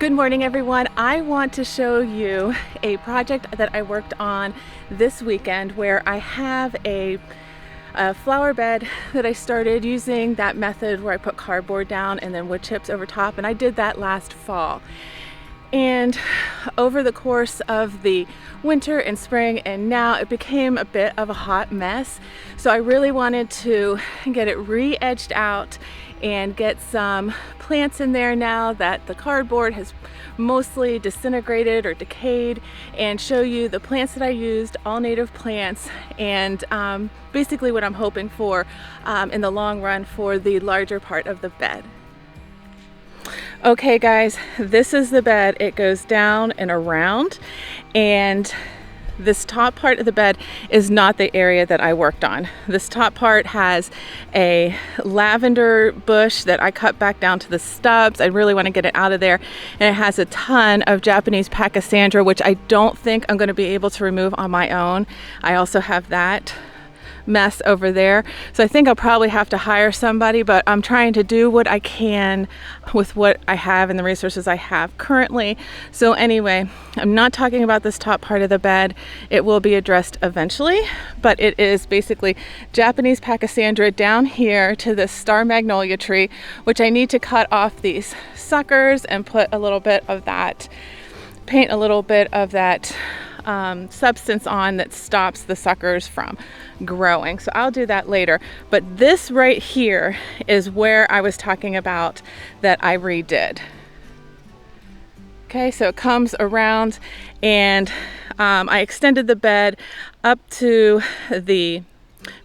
Good morning, everyone. I want to show you a project that I worked on this weekend where I have a flower bed that I started using that method where I put cardboard down and then wood chips over top, and I did that last fall. And over the course of the winter and spring and now, it became a bit of a hot mess. So I really wanted to get it re-edged out and get some plants in there now that the cardboard has mostly disintegrated or decayed, and show you the plants that I used, all native plants, and basically what I'm hoping for in the long run for the larger part of the bed. Okay guys, this is the bed. It goes down and around, and this top part of the bed is not the area that I worked on. This top part has a lavender bush that I cut back down to the stubs. I really want to get it out of there. And it has a ton of Japanese pachysandra, which I don't think I'm going to be able to remove on my own. I also have that mess over there, so I think I'll probably have to hire somebody, but I'm trying to do what I can with what I have and the resources I have currently. So anyway, I'm not talking about this top part of the bed. It will be addressed eventually, but it is basically Japanese pachysandra down here to this star magnolia tree, which I need to cut off these suckers and put a little bit of that, paint a little bit of that substance on that stops the suckers from growing. So I'll do that later. But this right here is where I was talking about that I redid. Okay, so it comes around, and I extended the bed up to the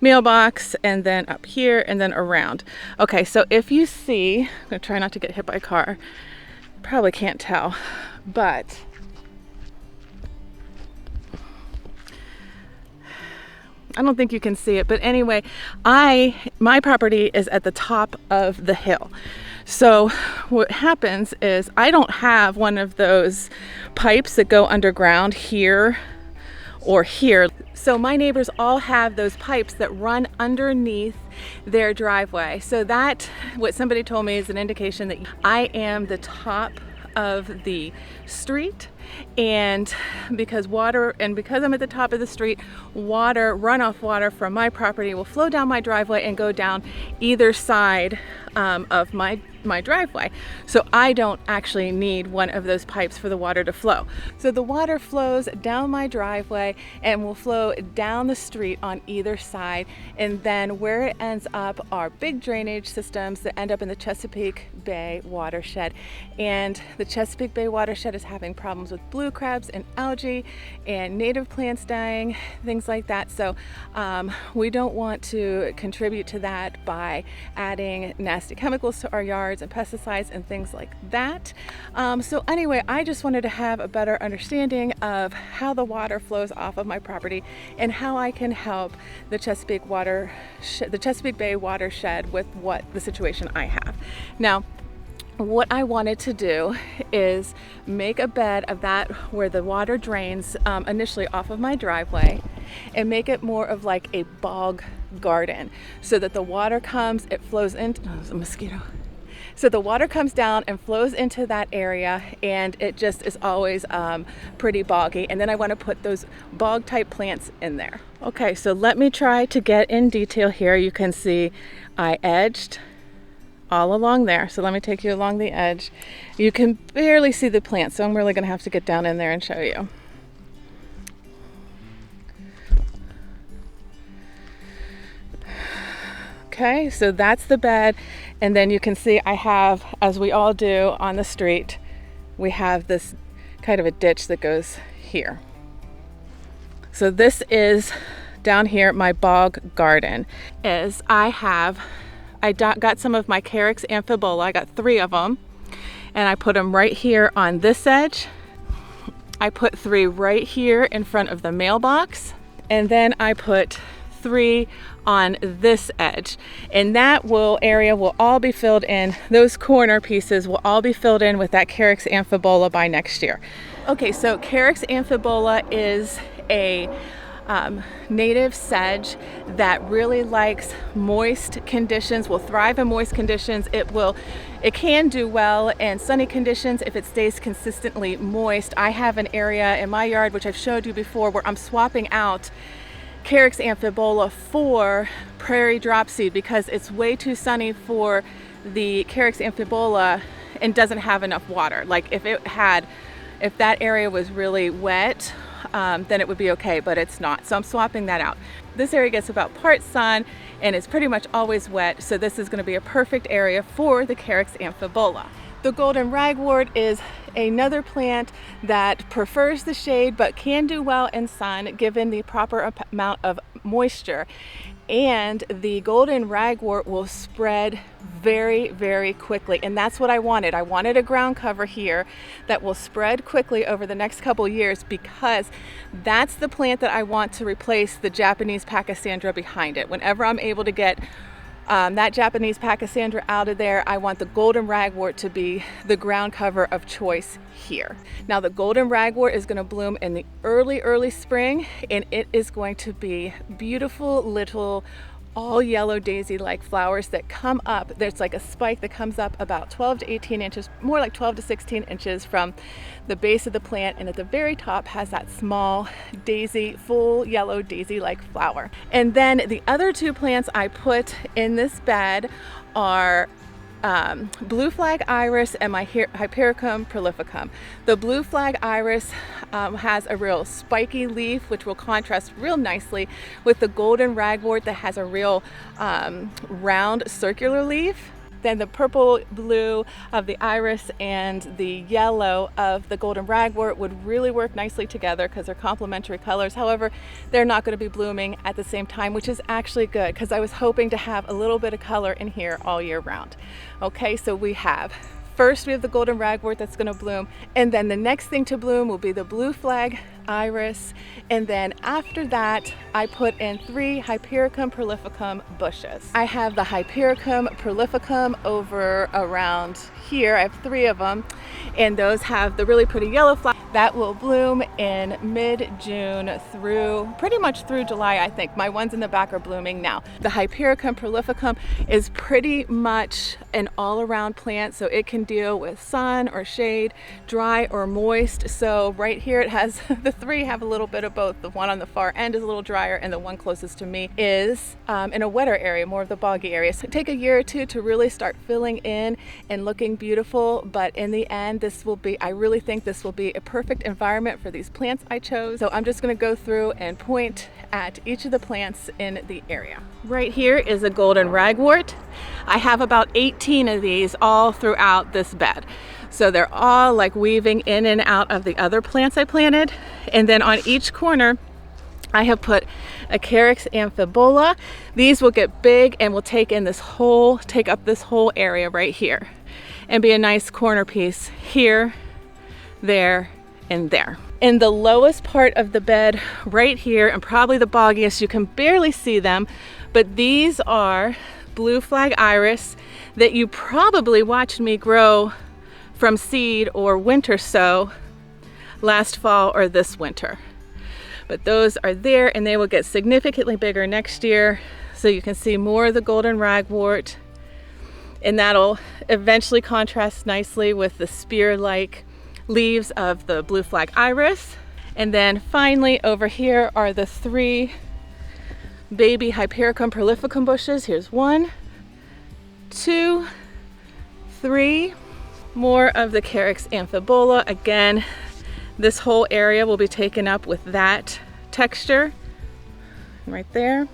mailbox and then up here and then around. Okay, so if you see, I'm gonna try not to get hit by a car. Probably can't tell, but I don't think you can see it, but anyway, my property is at the top of the hill. So what happens is I don't have one of those pipes that go underground here or here. So my neighbors all have those pipes that run underneath their driveway. So that, what somebody told me, is an indication that I am the top of the street, and because I'm at the top of the street, runoff water from my property will flow down my driveway and go down either side of my driveway. So I don't actually need one of those pipes for the water to flow. So the water flows down my driveway and will flow down the street on either side, and then where it ends up are big drainage systems that end up in the Chesapeake Bay watershed. And the Chesapeake Bay watershed is having problems with blue crabs and algae and native plants dying, things like that. So we don't want to contribute to that by adding nasty chemicals to our yards and pesticides and things like that. So anyway, I just wanted to have a better understanding of how the water flows off of my property and how I can help the Chesapeake Bay watershed with what the situation I have. Now, what I wanted to do is make a bed of that where the water drains initially off of my driveway, and make it more of like a bog garden, so that the water comes, it flows into, oh, there's a mosquito. So the water comes down and flows into that area, and it just is always pretty boggy. And then I want to put those bog type plants in there. Okay, so let me try to get in detail here. You can see I edged all along there. So let me take you along the edge. You can barely see the plants, so I'm really going to have to get down in there and show you. Okay, so that's the bed, and then you can see I have, as we all do on the street, we have this kind of a ditch that goes here. So this is down here, my bog garden. I got some of my Carex Amphibola. I got 3 of them, and I put them right here on this edge. I put 3 right here in front of the mailbox, and then I put 3 on this edge, and that area will all be filled in. Those corner pieces will all be filled in with that Carex Amphibola by next year. Okay, so Carex Amphibola is a native sedge that really likes moist conditions, will thrive in moist conditions. It can do well in sunny conditions if it stays consistently moist. I have an area in my yard, which I've showed you before, where I'm swapping out Carex Amphibola for prairie dropseed because it's way too sunny for the Carex Amphibola and doesn't have enough water. Like if that area was really wet, then it would be okay, but it's not. So I'm swapping that out. This area gets about part sun and it's pretty much always wet. So this is going to be a perfect area for the Carex Amphibola. The golden ragwort is another plant that prefers the shade but can do well in sun given the proper amount of moisture. And the golden ragwort will spread very, very quickly. And that's what I wanted. I wanted a ground cover here that will spread quickly over the next couple years because that's the plant that I want to replace the Japanese Pachysandra behind it. Whenever I'm able to get that Japanese Pachysandra out of there, I want the golden ragwort to be the ground cover of choice here. Now the golden ragwort is going to bloom in the early spring, and it is going to be beautiful little all yellow daisy like flowers that come up. There's like a spike that comes up about 12 to 18 inches, more like 12 to 16 inches from the base of the plant, and at the very top has that small daisy, full yellow daisy like flower. And then the other two plants I put in this bed are blue flag iris and my Hypericum prolificum. The blue flag iris has a real spiky leaf which will contrast real nicely with the golden ragwort that has a real round circular leaf. Then the purple blue of the iris and the yellow of the golden ragwort would really work nicely together because they're complementary colors. However, they're not going to be blooming at the same time, which is actually good because I was hoping to have a little bit of color in here all year round. Okay, so first we have the golden ragwort that's going to bloom, and then the next thing to bloom will be the blue flag iris, and then after that I put in 3 Hypericum prolificum bushes. I have the Hypericum prolificum over around here. I have 3 of them, and those have the really pretty yellow flowers that will bloom in mid-June through pretty much through July. I think my ones in the back are blooming now. The Hypericum prolificum is pretty much an all-around plant, so it can deal with sun or shade, dry or moist. So right here it has the 3 have a little bit of both. The one on the far end is a little drier, and the one closest to me is in a wetter area, more of the boggy area. So take a year or two to really start filling in and looking beautiful, but in the end I really think this will be a perfect environment for these plants I chose. So I'm just going to go through and point at each of the plants in the area. Right here is a golden ragwort. I have about 18 of these all throughout this bed. So they're all like weaving in and out of the other plants I planted. And then on each corner, I have put a Carex Amphibola. These will get big and will take up this whole area right here and be a nice corner piece here, there, and there. In the lowest part of the bed right here, and probably the boggiest, you can barely see them, but these are blue flag iris that you probably watched me grow from seed or winter sow last fall or this winter. But those are there, and they will get significantly bigger next year. So you can see more of the golden ragwort, and that'll eventually contrast nicely with the spear-like leaves of the blue flag iris. And then finally over here are the 3 baby Hypericum prolificum bushes. Here's 1, 2, 3. More of the Carex Amphibola. Again, this whole area will be taken up with that texture right there.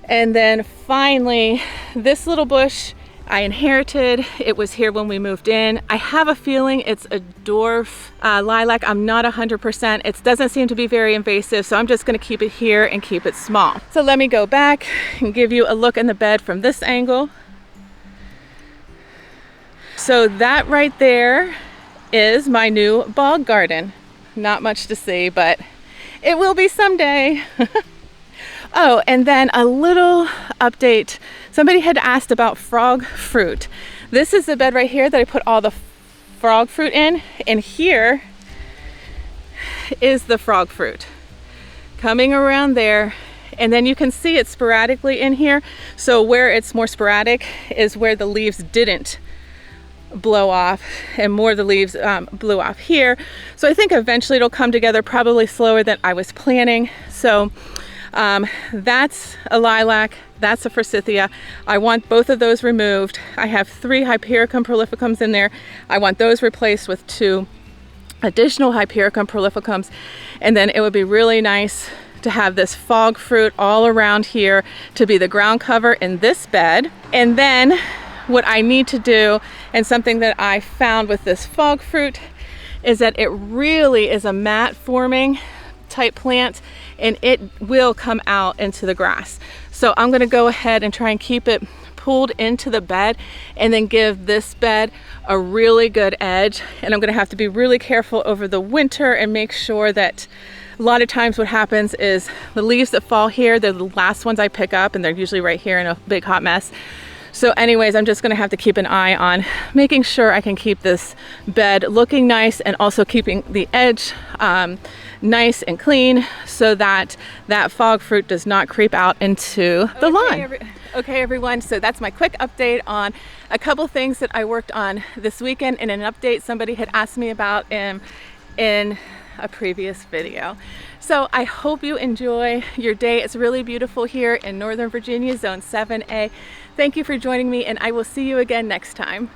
And then finally, this little bush I inherited. It was here when we moved in. I have a feeling it's a dwarf lilac. I'm not 100%. It doesn't seem to be very invasive, so I'm just going to keep it here and keep it small. So let me go back and give you a look in the bed from this angle. So that right there is my new bog garden. Not much to see, but it will be someday. Oh, and then a little update. Somebody had asked about frog fruit. This is the bed right here that I put all the frog fruit in, and here is the frog fruit. coming around there. And then you can see it sporadically in here. So where it's more sporadic is where the leaves didn't blow off, and more of the leaves blew off here. So I think eventually it'll come together, probably slower than I was planning. So that's a lilac, that's a forsythia. I want both of those removed. I have 3 Hypericum prolificums in there. I want those replaced with 2 additional Hypericum prolificums. And then it would be really nice to have this fog fruit all around here to be the ground cover in this bed. And then what I need to do, and something that I found with this fog fruit, is that it really is a mat forming type plant, and it will come out into the grass. So I'm going to go ahead and try and keep it pulled into the bed, and then give this bed a really good edge. And I'm going to have to be really careful over the winter and make sure that, a lot of times what happens is the leaves that fall here, they're the last ones I pick up, and they're usually right here in a big hot mess. So anyways, I'm just gonna have to keep an eye on making sure I can keep this bed looking nice, and also keeping the edge nice and clean, so that that fog fruit does not creep out into the lawn. Okay everyone, so that's my quick update on a couple things that I worked on this weekend, and an update somebody had asked me about in a previous video. So I hope you enjoy your day. It's really beautiful here in Northern Virginia, Zone 7A. Thank you for joining me, and I will see you again next time.